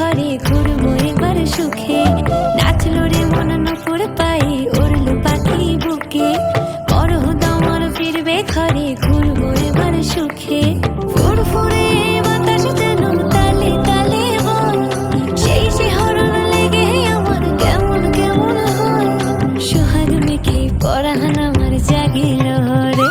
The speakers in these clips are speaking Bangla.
ঘরে ঘুরবো এবার সুখে, নাচলো রে মন নপুর পায়ে উড়লো পাখি বুকে, বড় দামর ফিরবে ঘরে ঘুরবো এবার সুখে। ফুরফুরে বাতাস যেন তালে তালে বল, সেই শিহরণ লেগে আমার কেমন কেমন হয়, সোহাগ মেখে পরাণ আমার জাগিল রে।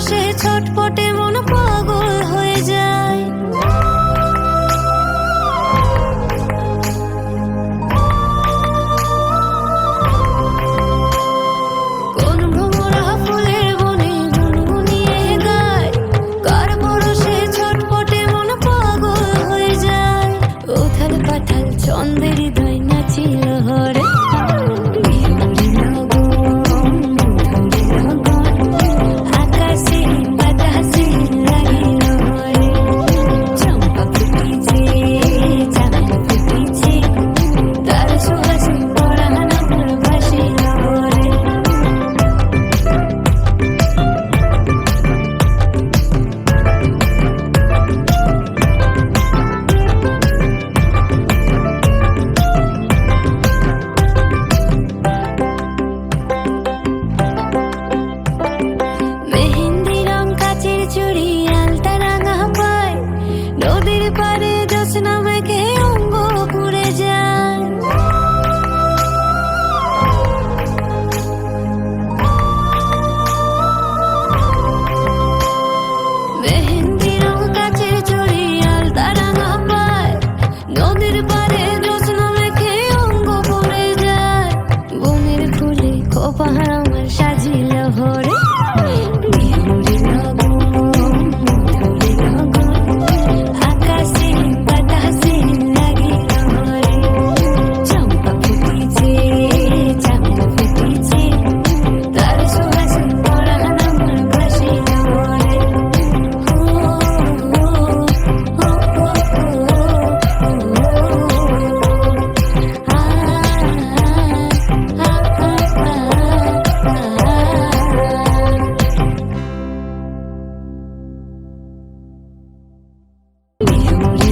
সে ছটপটে মন পাগল হয়ে যায়, কোন ভ্রমরা ফুলের বনে গুনগুনিয়ে গায়, কার পরশে ছটপটে মন পাগল হয়ে যায়, উথাল পাথাল ছন্দের হৃদয় নাচিল হরে। নদীর পারে জ্যোৎস্না মেঘে অঙ্গ পুড়ে যায়, মেহেন্দি রং কাচের চুড়ি আলতা রাঙা পায়, নদীর পারে জ্যোৎস্না মেঘে অঙ্গ পুড়ে যায়, বনের ফুলে খোপা আমার সাজিল হরে। Memory